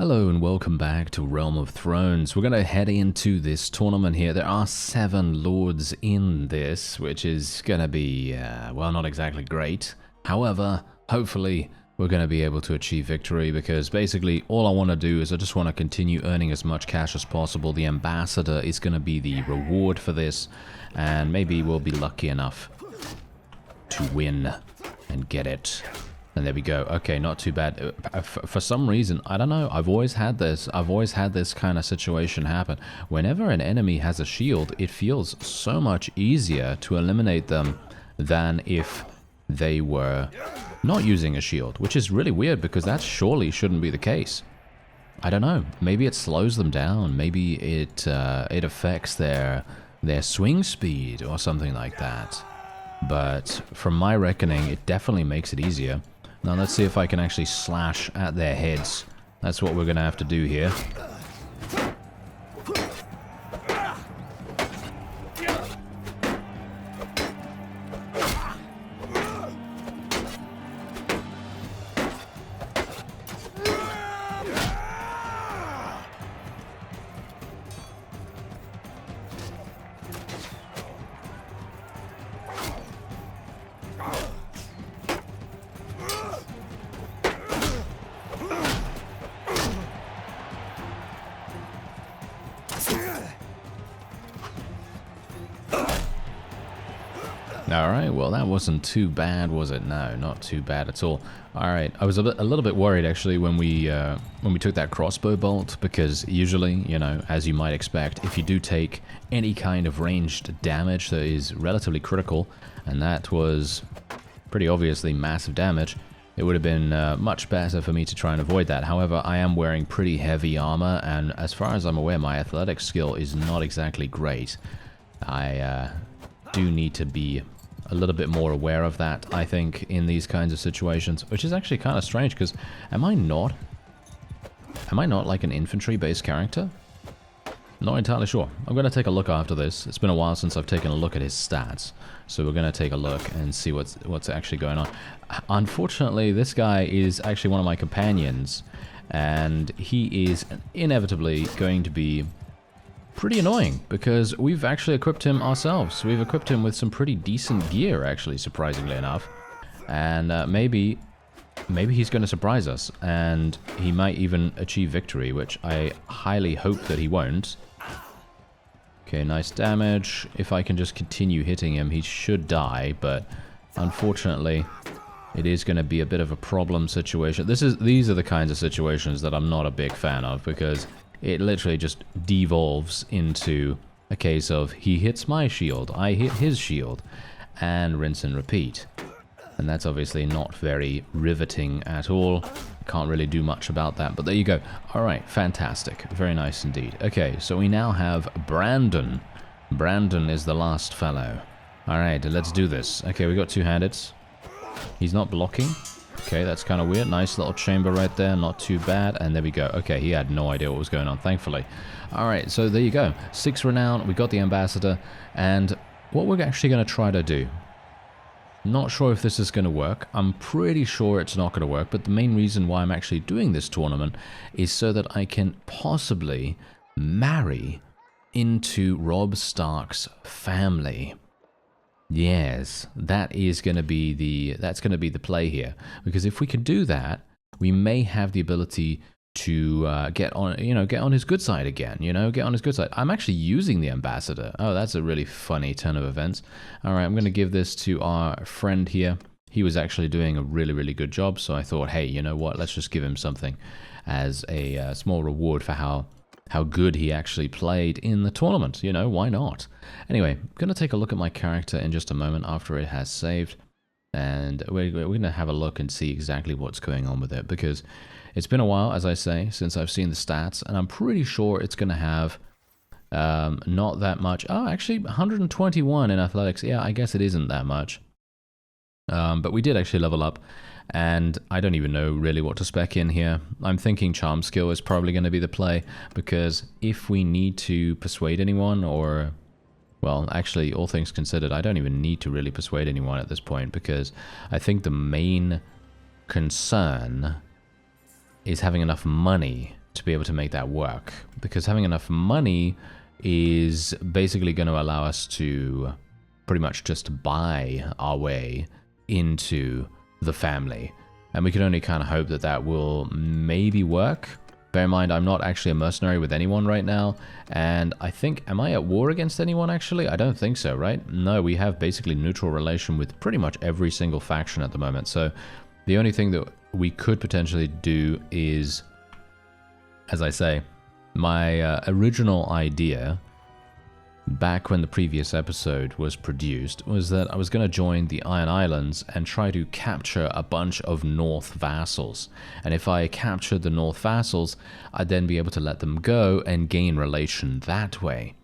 Hello and welcome back to Realm of Thrones. We're going to head into this tournament here. There are 7 lords in this, which is going to be, well, not exactly great. However, hopefully we're going to be able to achieve victory because basically all I want to do is I just want to continue earning as much cash as possible. The ambassador is going to be the reward for this, and maybe we'll be lucky enough to win and get it. And there we go. Okay, not too bad. For some reason, I don't know, I've always had this kind of situation happen. Whenever an enemy has a shield, it feels so much easier to eliminate them than if they were not using a shield, which is really weird because that surely shouldn't be the case. I don't know. Maybe it slows them down. Maybe it affects their swing speed or something like that. But from my reckoning, it definitely makes it easier. Now let's see if I can actually slash at their heads. That's what we're going to have to do here. Alright, well that wasn't too bad, was it? No, not too bad at all. Alright, I was a little bit worried actually when we took that crossbow bolt, because usually, you know, as you might expect, if you do take any kind of ranged damage that is relatively critical, and that was pretty obviously massive damage, it would have been much better for me to try and avoid that. However, I am wearing pretty heavy armor, and as far as I'm aware, my athletic skill is not exactly great. I do need to be a little bit more aware of that, I think, in these kinds of situations, which is actually kind of strange, because am I not like an infantry-based character? Not entirely sure. I'm going to take a look after this. It's been a while since I've taken a look at his stats, so we're going to take a look and see what's actually going on. Unfortunately, this guy is actually one of my companions, and he is inevitably going to be pretty annoying, because we've actually equipped him ourselves. We've equipped him with some pretty decent gear, actually, surprisingly enough. And maybe he's going to surprise us, and he might even achieve victory, which I highly hope that he won't. Okay, nice damage. If I can just continue hitting him, he should die, but unfortunately, it is going to be a bit of a problem situation. These are the kinds of situations that I'm not a big fan of, because it literally just devolves into a case of he hits my shield, I hit his shield, and rinse and repeat. And that's obviously not very riveting at all. Can't really do much about that, but there you go. Alright, fantastic. Very nice indeed. Okay, so we now have Brandon. Brandon is the last fellow. Alright, let's do this. Okay, we got two-handed. He's not blocking. Okay, that's kind of weird. Nice little chamber right there. Not too bad. And there we go. Okay, he had no idea what was going on, thankfully. Alright, so there you go. 6 renown. We got the ambassador. And what we're actually going to try to do. Not sure if this is going to work. I'm pretty sure it's not going to work. But the main reason why I'm actually doing this tournament is so that I can possibly marry into Robb Stark's family. Yes, that's going to be the play here, because if we can do that, we may have the ability to get on his good side again, get on his good side. I'm actually using the ambassador. Oh, that's a really funny turn of events. All right, I'm going to give this to our friend here. He was actually doing a really, really good job, so I thought, hey, you know what? Let's just give him something as a small reward for how good he actually played in the tournament. Why not? Anyway, I'm going to take a look at my character in just a moment after it has saved. And we're going to have a look and see exactly what's going on with it. Because it's been a while, as I say, since I've seen the stats. And I'm pretty sure it's going to have not that much. Oh, actually, 121 in athletics. Yeah, I guess it isn't that much. But we did actually level up. And I don't even know really what to spec in here. I'm thinking charm skill is probably going to be the play, because if we need to persuade anyone, or, well, actually, all things considered, I don't even need to really persuade anyone at this point, because I think the main concern is having enough money to be able to make that work. Because having enough money is basically going to allow us to pretty much just buy our way into the family. And we can only kind of hope that that will maybe work. Bear in mind, I'm not actually a mercenary with anyone right now. And I think, am I at war against anyone actually? I don't think so, right? No, we have basically neutral relation with pretty much every single faction at the moment. So the only thing that we could potentially do is, as I say, my original idea back when the previous episode was produced was that I was going to join the Iron Islands and try to capture a bunch of North vassals. And if I captured the North vassals, I'd then be able to let them go and gain relation that way.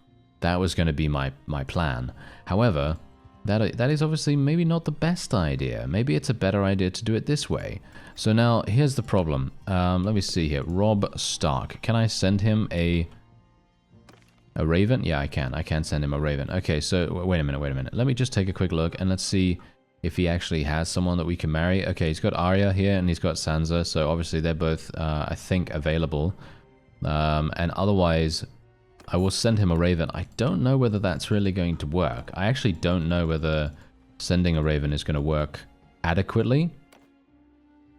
That was going to be my plan. However, that is obviously maybe not the best idea. Maybe it's a better idea to do it this way. So now, here's the problem. Let me see here. Rob Stark. Can I send him a raven? Yeah, I can. I can send him a raven. Okay, so wait a minute. Let me just take a quick look and let's see if he actually has someone that we can marry. Okay, he's got Arya here and he's got Sansa, so obviously they're both, I think, available. And otherwise, I will send him a raven. I don't know whether that's really going to work. I actually don't know whether sending a raven is going to work adequately.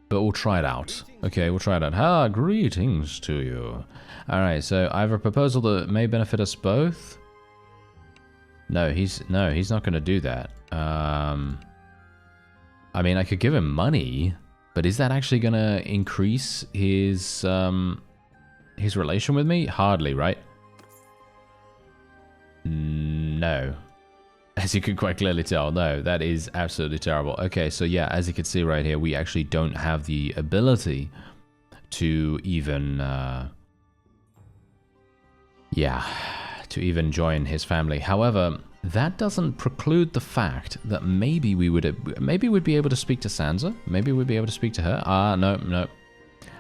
But we'll try it out. Okay, we'll try it out. Ah, greetings to you. Alright, so I have a proposal that may benefit us both. No, he's not going to do that. I mean, I could give him money, but is that actually going to increase his relation with me? Hardly, right? No. As you can quite clearly tell, no, that is absolutely terrible. Okay, so yeah, as you can see right here, we actually don't have the ability to even, to even join his family. However, that doesn't preclude the fact that maybe we'd be able to speak to Sansa. Maybe we'd be able to speak to her. No.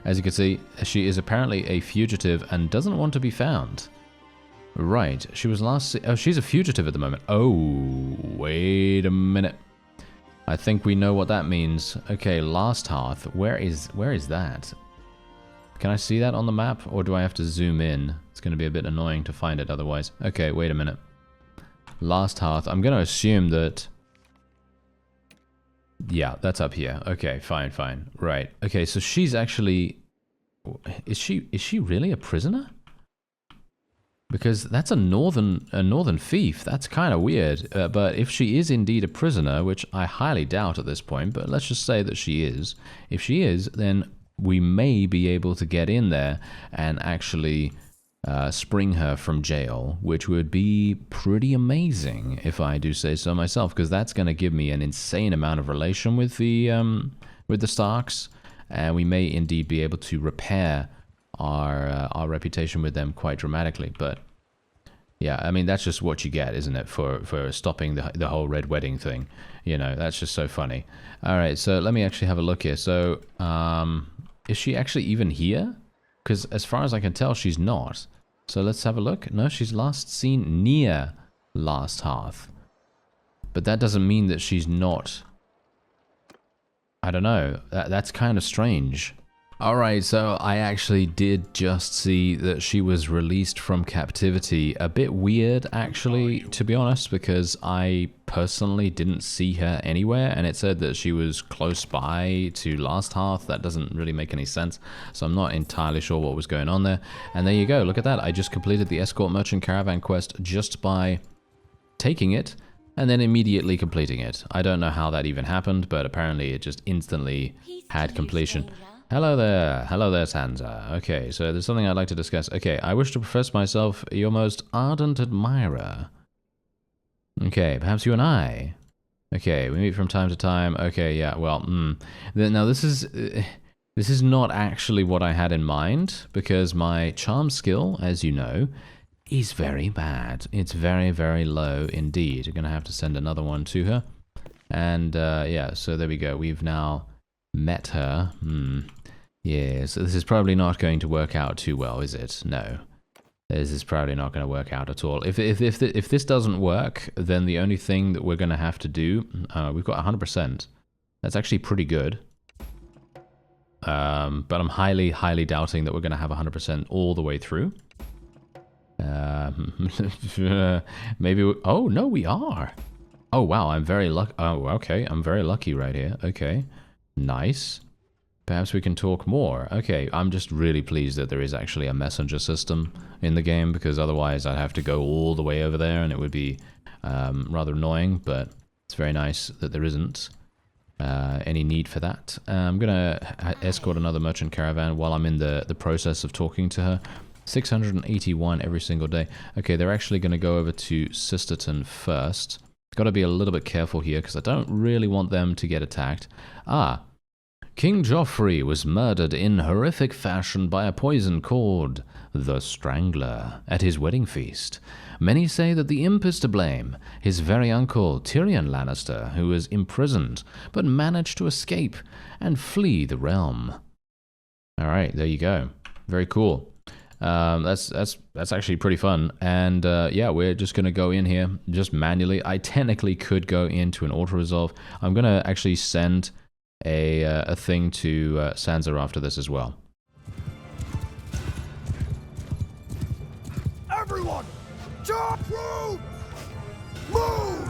As you can see, she is apparently a fugitive and doesn't want to be found. Right, she was last... Oh, she's a fugitive at the moment. Oh, wait a minute. I think we know what that means. Okay, Last Hearth. Where is that? Can I see that on the map, or do I have to zoom in? It's going to be a bit annoying to find it otherwise. Okay, wait a minute. Last Hearth. I'm going to assume that... Yeah, that's up here. Okay, fine. Right. Okay, so she's actually... Is she really a prisoner? Because that's a northern fief. That's kind of weird. But if she is indeed a prisoner, which I highly doubt at this point, but let's just say that she is. If she is, then we may be able to get in there and actually spring her from jail, which would be pretty amazing, if I do say so myself, because that's going to give me an insane amount of relation with the Starks, and we may indeed be able to repair our reputation with them quite dramatically. But yeah, I mean, that's just what you get, isn't it, for stopping the whole Red Wedding thing. You know, that's just so funny. All right, so let me actually have a look here. So is she actually even here? Because as far as I can tell, she's not. So let's have a look. No, she's last seen near Last Hearth, but that doesn't mean that she's not. I don't know, that's kind of strange. Alright, so I actually did just see that she was released from captivity. A bit weird, actually, to be honest, because I personally didn't see her anywhere, and it said that she was close by to Last Hearth. That doesn't really make any sense, so I'm not entirely sure what was going on there. And there you go, look at that. I just completed the Escort Merchant Caravan quest just by taking it, and then immediately completing it. I don't know how that even happened, but apparently it just instantly had completion. Hello there, Sansa. Okay, so there's something I'd like to discuss. Okay, I wish to profess myself your most ardent admirer. Okay, perhaps you and I. Okay, we meet from time to time. Okay, yeah, well, Now this is not actually what I had in mind, because my charm skill, as you know, is very bad. It's very, very low indeed. You're gonna have to send another one to her. And yeah, so there we go. We've now met her. Yeah, so this is probably not going to work out too well, is it? No. This is probably not going to work out at all. If this doesn't work, then the only thing that we're going to have to do... we've got 100%. That's actually pretty good. But I'm highly, highly doubting that we're going to have 100% all the way through. Maybe oh, no, we are. Oh, wow, I'm very lucky. Oh, okay, I'm very lucky right here. Okay, nice. Perhaps we can talk more. Okay, I'm just really pleased that there is actually a messenger system in the game, because otherwise I'd have to go all the way over there and it would be rather annoying, but it's very nice that there isn't any need for that. I'm going to escort another merchant caravan while I'm in the process of talking to her. 681 every single day. Okay, they're actually going to go over to Sisterton first. Got to be a little bit careful here because I don't really want them to get attacked. Ah, King Joffrey was murdered in horrific fashion by a poison called the Strangler at his wedding feast. Many say that the imp is to blame, his very uncle Tyrion Lannister, who was imprisoned but managed to escape and flee the realm. All right, there you go. Very cool. That's actually pretty fun. And yeah, we're just gonna go in here just manually. I technically could go into an auto resolve. I'm gonna actually send a thing to SANSA after this as well. Everyone, chop root! Move!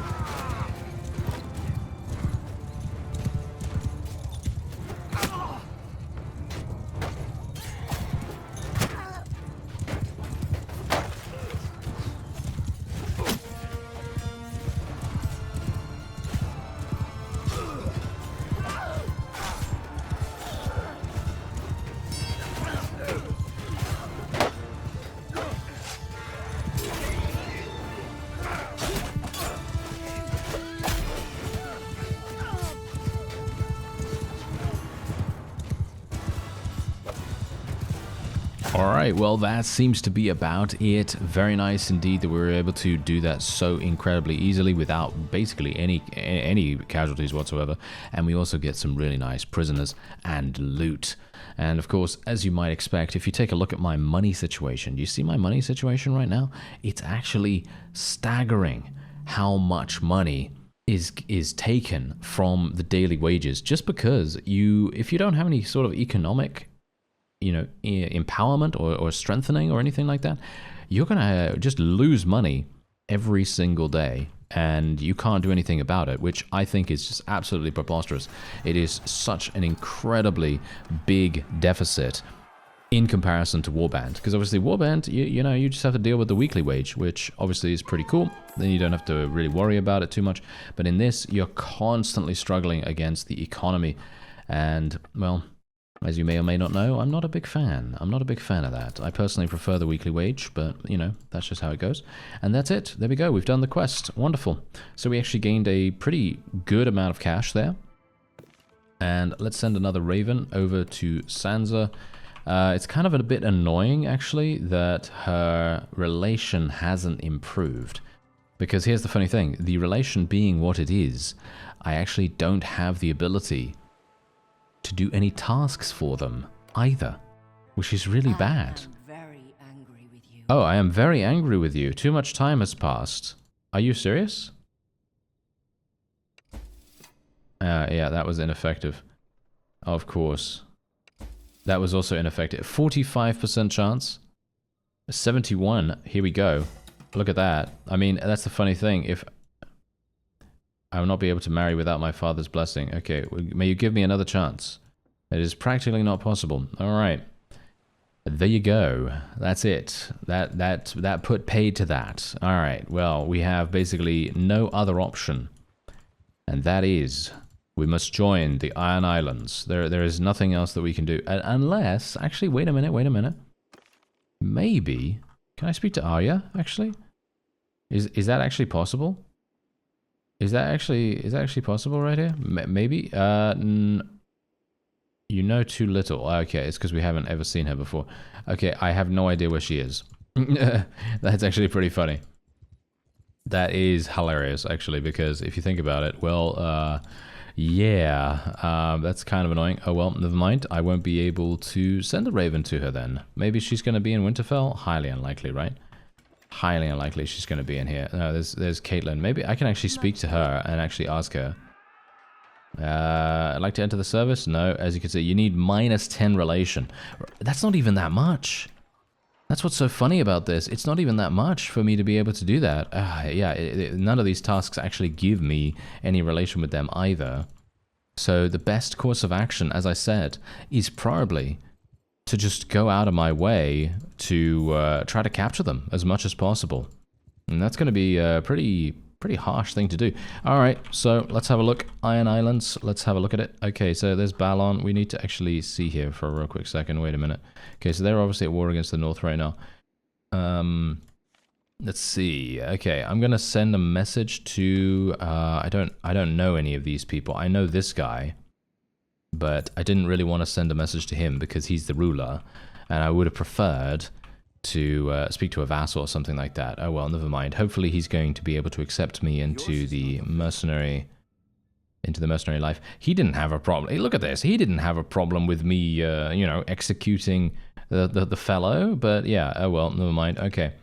Alright, well that seems to be about it. Very nice indeed that we were able to do that so incredibly easily without basically any casualties whatsoever. And we also get some really nice prisoners and loot. And of course, as you might expect, if you take a look at my money situation, do you see my money situation right now? It's actually staggering how much money is taken from the daily wages, just because if you don't have any sort of economic empowerment or strengthening or anything like that, you're gonna just lose money every single day and you can't do anything about it, which I think is just absolutely preposterous. It is such an incredibly big deficit in comparison to Warband, because obviously Warband, you just have to deal with the weekly wage, which obviously is pretty cool. Then you don't have to really worry about it too much. But in this, you're constantly struggling against the economy, and well, as you may or may not know, I'm not a big fan. I'm not a big fan of that. I personally prefer the weekly wage, but, that's just how it goes. And that's it. There we go. We've done the quest. Wonderful. So we actually gained a pretty good amount of cash there. And let's send another Raven over to Sansa. It's kind of a bit annoying, actually, that her relation hasn't improved. Because here's the funny thing. The relation being what it is, I actually don't have the ability to do any tasks for them either, which is really bad. Very angry with you. Oh, I am very angry with you. Too much time has passed. Are you serious? Yeah, that was ineffective. Of course. That was also ineffective. 45% chance. 71. Here we go. Look at that. I mean, that's the funny thing. If I will not be able to marry without my father's blessing. Okay, may you give me another chance. It is practically not possible. All right. There you go. That's it. That put paid to that. All right. Well, we have basically no other option. And that is, we must join the Iron Islands. There is nothing else that we can do. Unless, actually, wait a minute. Maybe, can I speak to Arya, actually? Is that actually possible? Is that actually possible right here? Maybe? You know too little. Okay, it's because we haven't ever seen her before. Okay, I have no idea where she is. That's actually pretty funny. That is hilarious, actually, because if you think about it, well, yeah, that's kind of annoying. Oh, well, never mind. I won't be able to send a Raven to her then. Maybe she's going to be in Winterfell? Highly unlikely, right? Highly unlikely she's going to be in here. No, there's Caitlin. Maybe I can actually speak to her and actually ask her. I'd like to enter the service. No, as you can see, you need -10 relation. That's not even that much. That's what's so funny about this. It's not even that much for me to be able to do that. Yeah, none of these tasks actually give me any relation with them either. So the best course of action, as I said, is probably to just go out of my way to try to capture them as much as possible. And that's going to be a pretty harsh thing to do. Alright, so let's have a look. Iron Islands, let's have a look at it. Okay, so there's Balon. We need to actually see here for a real quick second. Wait a minute. Okay, so they're obviously at war against the North right now. Let's see. Okay, I'm going to send a message to... I don't know any of these people. I know this guy, but I didn't really want to send a message to him because he's the ruler, and I would have preferred to speak to a vassal or something like that. Oh well, never mind. Hopefully he's going to be able to accept me into the mercenary life. He didn't have a problem. Hey, look at this. He didn't have a problem with me, you know, executing the fellow. But yeah, oh well, never mind. Okay,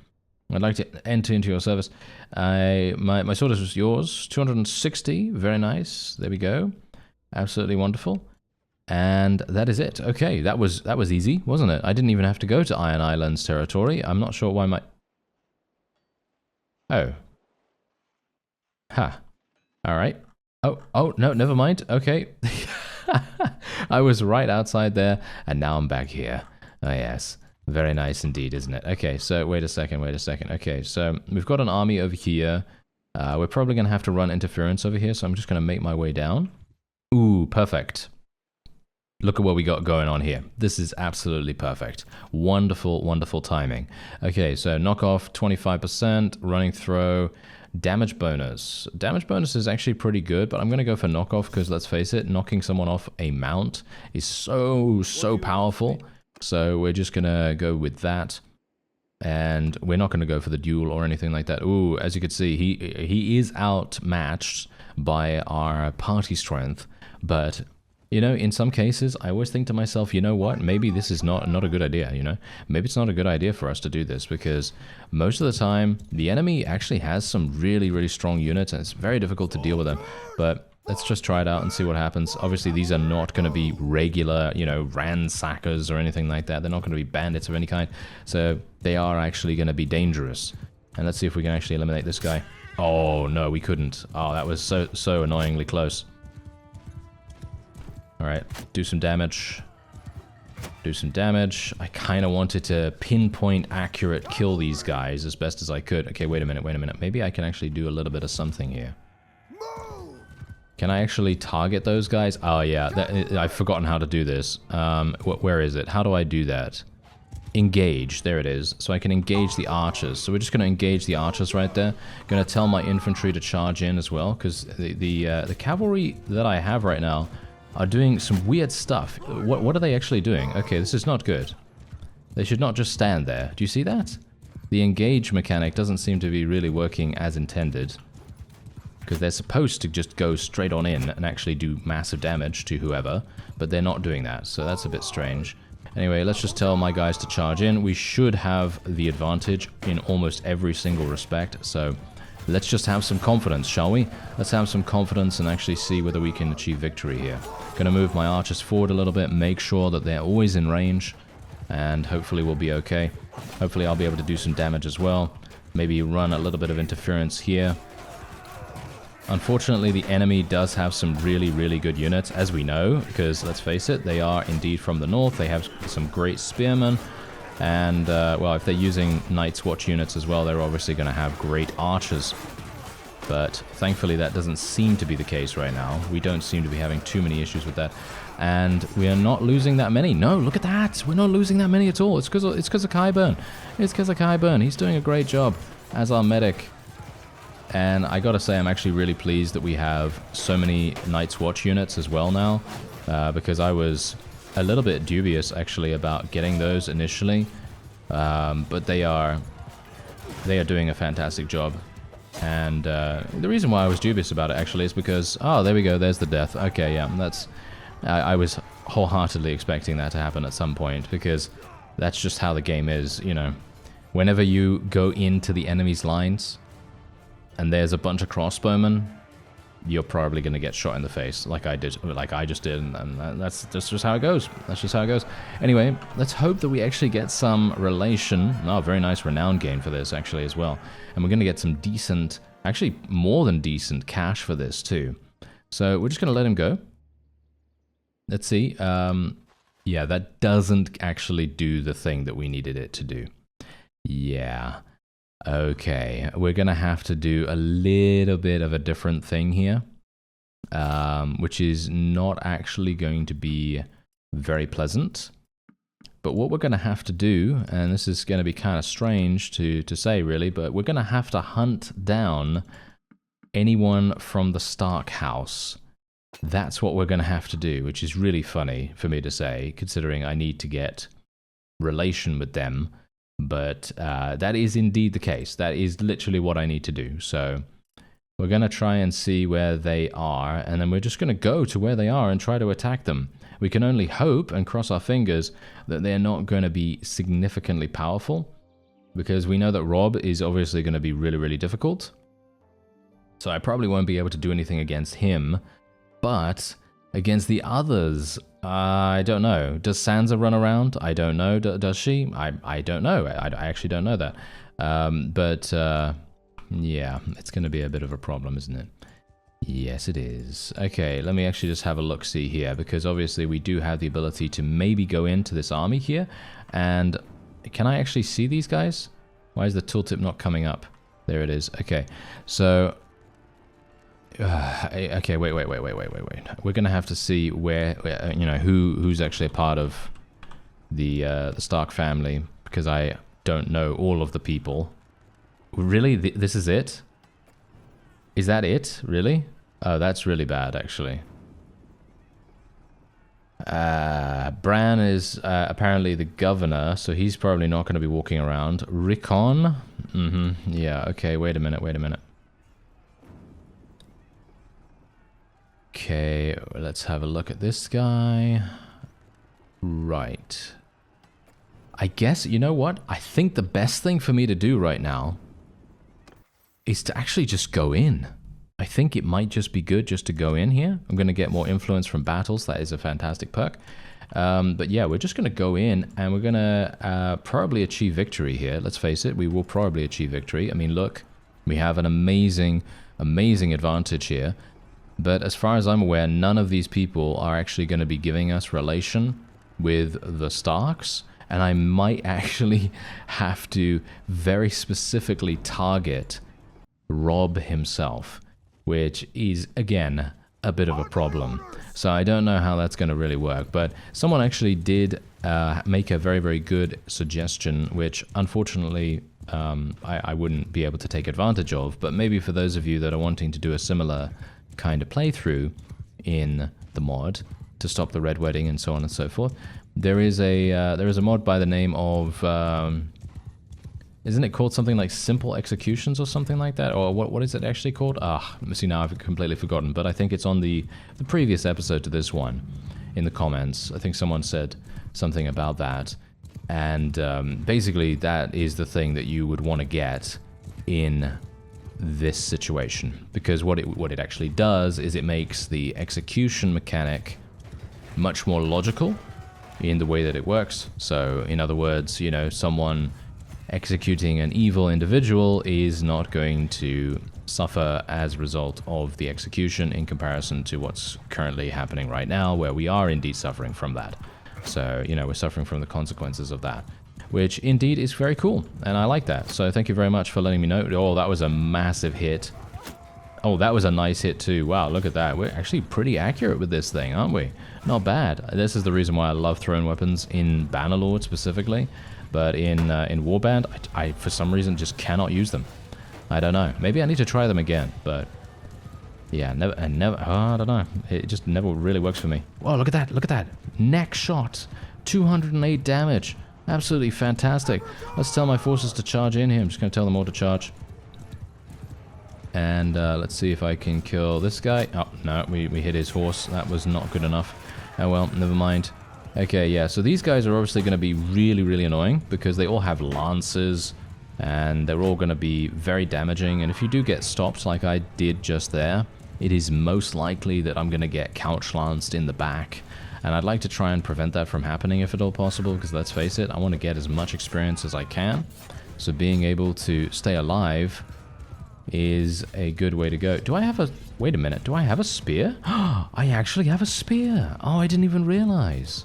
I'd like to enter into your service. My sword is yours. 260. Very nice. There we go. Absolutely wonderful. And that is it. Okay, that was easy, wasn't it? I didn't even have to go to Iron Islands territory. I'm not sure why my... Oh. Ha. Alright. Oh, no, never mind. Okay. I was right outside there, and now I'm back here. Oh, yes. Very nice indeed, isn't it? Okay, so wait a second. Okay, so we've got an army over here. We're probably going to have to run interference over here, so I'm just going to make my way down. Ooh, perfect. Look at what we got going on here. This is absolutely perfect. Wonderful, wonderful timing. Okay, so knock off 25%, running throw, damage bonus. Damage bonus is actually pretty good, but I'm going to go for knock off because let's face it, knocking someone off a mount is so powerful. So we're just going to go with that. And we're not going to go for the duel or anything like that. Ooh, as you can see, he is outmatched by our party strength, but... You know, in some cases, I always think to myself, you know what, maybe this is not a good idea, you know? Maybe it's not a good idea for us to do this, because most of the time, the enemy actually has some really strong units, and it's very difficult to deal with them. But let's just try it out and see what happens. Obviously, these are not going to be regular, you know, ransackers or anything like that. They're not going to be bandits of any kind. So they are actually going to be dangerous. And let's see if we can actually eliminate this guy. Oh, no, we couldn't. Oh, that was so annoyingly close. Alright, do some damage. Do some damage. I kind of wanted to pinpoint accurate kill these guys as best as I could. Okay, wait a minute. Maybe I can actually do a little bit of something here. Can I actually target those guys? Oh yeah, I've forgotten how to do this. Where is it? How do I do that? Engage, there it is. So I can engage the archers. So we're just going to engage the archers right there. Going to tell my infantry to charge in as well, because the cavalry that I have right now are doing some weird stuff. What are they actually doing? Okay, this is not good. They should not just stand there. Do you see that? The engage mechanic doesn't seem to be really working as intended, because they're supposed to just go straight on in and actually do massive damage to whoever, but they're not doing that, so that's a bit strange. Anyway, let's just tell my guys to charge in. We should have the advantage in almost every single respect, so let's just have some confidence, shall we? Let's have some confidence and actually see whether we can achieve victory here. Gonna move my archers forward a little bit, make sure that they're always in range, and hopefully we'll be okay. Hopefully I'll be able to do some damage as well. Maybe run a little bit of interference here. Unfortunately, the enemy does have some really good units, as we know, because let's face it, they are indeed from the north. They have some great spearmen. And, well, if they're using Night's Watch units as well, they're obviously going to have great archers. But thankfully, that doesn't seem to be the case right now. We don't seem to be having too many issues with that. And we are not losing that many. No, look at that. We're not losing that many at all. It's because of Qyburn. It's because of Qyburn. He's doing a great job as our medic. And I gotta say, I'm actually really pleased that we have so many Night's Watch units as well now. Because I was a little bit dubious actually about getting those initially, but they are doing a fantastic job. And the reason why I was dubious about it actually is because, oh, there we go, there's the death. Okay, yeah, that's I was wholeheartedly expecting that to happen at some point, because that's just how the game is, you know. Whenever you go into the enemy's lines and there's a bunch of crossbowmen, you're probably going to get shot in the face like I did, like I just did, and that's just how it goes. That's just how it goes. Anyway, let's hope that we actually get some relation. Oh, very nice renown gain for this, actually, as well. And we're going to get some decent, actually more than decent cash for this, too. So we're just going to let him go. Let's see. Yeah, that doesn't actually do the thing that we needed it to do. Yeah. Okay, we're going to have to do a little bit of a different thing here, which is not actually going to be very pleasant. But what we're going to have to do, and this is going to be kind of strange to say really, but we're going to have to hunt down anyone from the Stark house. That's what we're going to have to do, which is really funny for me to say, considering I need to get relation with them. But that is indeed the case. That is literally what I need to do. So we're going to try and see where they are, and then we're just going to go to where they are and try to attack them. We can only hope and cross our fingers that they're not going to be significantly powerful, because we know that Rob is obviously going to be really, really difficult. So I probably won't be able to do anything against him, but against the others, I don't know. Does Sansa run around? I don't know. Does she? I don't know. I actually don't know that. Yeah, it's going to be a bit of a problem, isn't it? Yes, it is. Okay, let me actually just have a look-see here, because obviously we do have the ability to maybe go into this army here. And can I actually see these guys? Why is the tooltip not coming up? There it is. Okay, so... okay, wait. We're gonna have to see where you know, who's actually a part of the Stark family, because I don't know all of the people. Really, this is it? Is that it? Really? Oh, that's really bad, actually. Bran is apparently the governor, so he's probably not going to be walking around. Rickon? Yeah. Okay. Wait a minute. Okay, let's have a look at this guy. Right. I guess, you know what? I think the best thing for me to do right now is to actually just go in. I think it might just be good just to go in here. I'm going to get more influence from battles. That is a fantastic perk. But yeah, we're just going to go in and we're going to probably achieve victory here. Let's face it, we will probably achieve victory. I mean, look, we have an amazing advantage here. But as far as I'm aware, none of these people are actually going to be giving us relation with the Starks. And I might actually have to very specifically target Rob himself, which is, again, a bit of a problem. So I don't know how that's going to really work. But someone actually did make a very, very good suggestion, which unfortunately I wouldn't be able to take advantage of. But maybe for those of you that are wanting to do a similar kind of playthrough in the mod to stop the Red Wedding and so on and so forth, there is a mod by the name of isn't it called something like Simple Executions or something like that, or what is it actually called? See, now I've completely forgotten, but I think it's on the previous episode to this one in the comments. I think someone said something about that, and basically that is the thing that you would want to get in this situation, because what it actually does is it makes the execution mechanic much more logical in the way that it works. So in other words, you know, someone executing an evil individual is not going to suffer as a result of the execution in comparison to what's currently happening right now, where we are indeed suffering from that. So, you know, we're suffering from the consequences of that, which indeed is very cool, and I like that. So thank you very much for letting me know. Oh, that was a massive hit. Oh, that was a nice hit too. Wow, look at that. We're actually pretty accurate with this thing, aren't we? Not bad. This is the reason why I love thrown weapons in Bannerlord specifically, but in Warband, I for some reason just cannot use them. I don't know. Maybe I need to try them again, but yeah, never. Oh, I don't know. It just never really works for me. Whoa, look at that! Look at that! Neck shot, 208 damage. Absolutely fantastic. Let's tell my forces to charge in here. I'm just going to tell them all to charge. And let's see if I can kill this guy. Oh, no, we hit his horse. That was not good enough. Oh well, never mind. Okay, yeah, so these guys are obviously going to be really, really annoying because they all have lances and they're all going to be very damaging. And if you do get stopped like I did just there, it is most likely that I'm going to get couch lanced in the back. And I'd like to try and prevent that from happening if at all possible, because let's face it, I want to get as much experience as I can. So being able to stay alive is a good way to go. Do I have a... Wait a minute. Do I have a spear? I actually have a spear. Oh, I didn't even realize.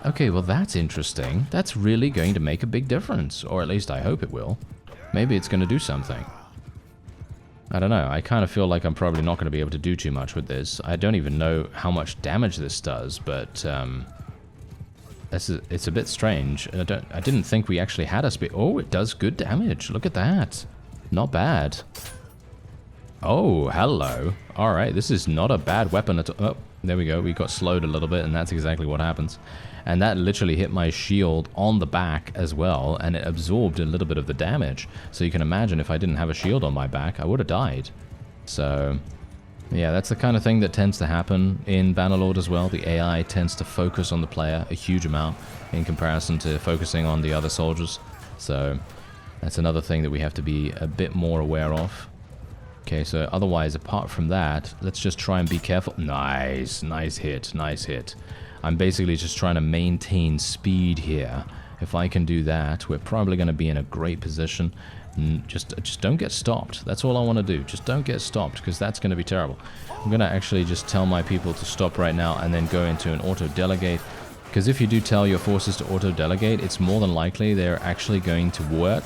Okay, well that's interesting. That's really going to make a big difference. Or at least I hope it will. Maybe it's going to do something. I don't know. I kind of feel like I'm probably not going to be able to do too much with this. I don't even know how much damage this does, but it's a bit strange. I didn't think we actually had a spear. Oh, it does good damage. Look at that. Not bad. Oh, hello. All right, this is not a bad weapon at all. Oh, there we go. We got slowed a little bit, and that's exactly what happens. And that literally hit my shield on the back as well, and it absorbed a little bit of the damage. So you can imagine if I didn't have a shield on my back, I would have died. So, yeah, that's the kind of thing that tends to happen in Bannerlord as well. The AI tends to focus on the player a huge amount in comparison to focusing on the other soldiers. So, that's another thing that we have to be a bit more aware of. Okay, so otherwise, apart from that, let's just try and be careful. Nice, nice hit, nice hit. I'm basically just trying to maintain speed here. If I can do that, we're probably going to be in a great position. Just don't get stopped. That's all I want to do. Just don't get stopped, because that's going to be terrible. I'm going to actually just tell my people to stop right now and then go into an auto-delegate. Because if you do tell your forces to auto-delegate, it's more than likely they're actually going to work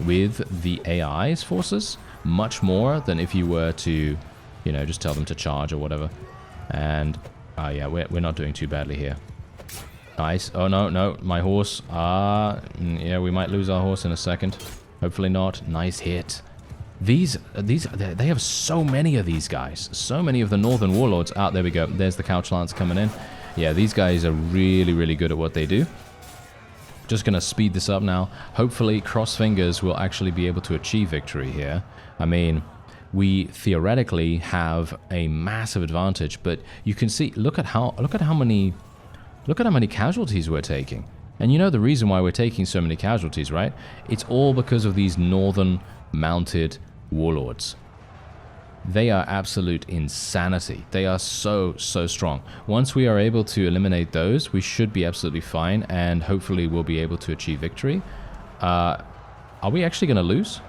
with the AI's forces much more than if you were to, you know, just tell them to charge or whatever. And... yeah, we're not doing too badly here. Nice. Oh, no, my horse. Yeah, we might lose our horse in a second. Hopefully not. Nice hit. They have so many of these guys. So many of the Northern Warlords. Ah, there we go. There's the Couch Lance coming in. Yeah, these guys are really, really good at what they do. Just going to speed this up now. Hopefully, cross fingers, we'll actually be able to achieve victory here. I mean... we theoretically have a massive advantage, but you can see, look at how many casualties we're taking. And you know the reason why we're taking so many casualties, right? It's all because of these northern mounted warlords. They are absolute insanity. They are so strong. Once we are able to eliminate those, we should be absolutely fine, and hopefully we'll be able to achieve victory. Are we actually going to lose?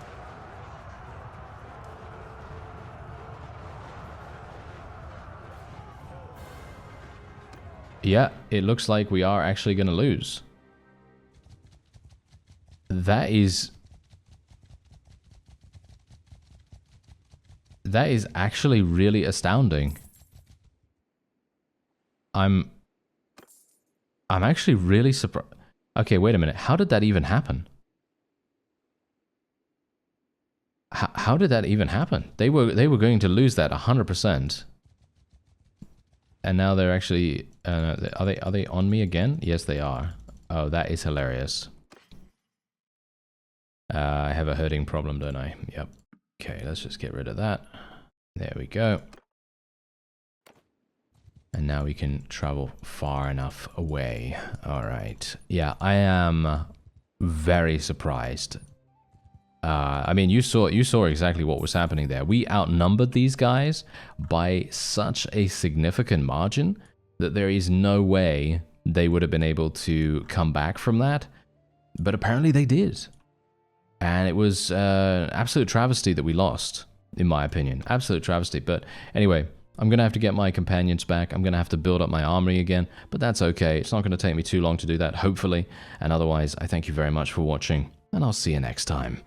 Yeah, it looks like we are actually going to lose. That is actually really astounding. I'm actually really surprised. Okay, wait a minute. How did that even happen? How did that even happen? They were going to lose that 100%. And now they're actually are they on me again? Yes, they are. Oh, that is hilarious. I have a herding problem, don't I? Yep. Okay, let's just get rid of that. There we go. And now we can travel far enough away. All right. Yeah, I am very surprised. I mean, you saw exactly what was happening there. We outnumbered these guys by such a significant margin that there is no way they would have been able to come back from that. But apparently they did. And it was an absolute travesty that we lost, in my opinion. Absolute travesty. But anyway, I'm going to have to get my companions back. I'm going to have to build up my armory again. But that's okay. It's not going to take me too long to do that, hopefully. And otherwise, I thank you very much for watching. And I'll see you next time.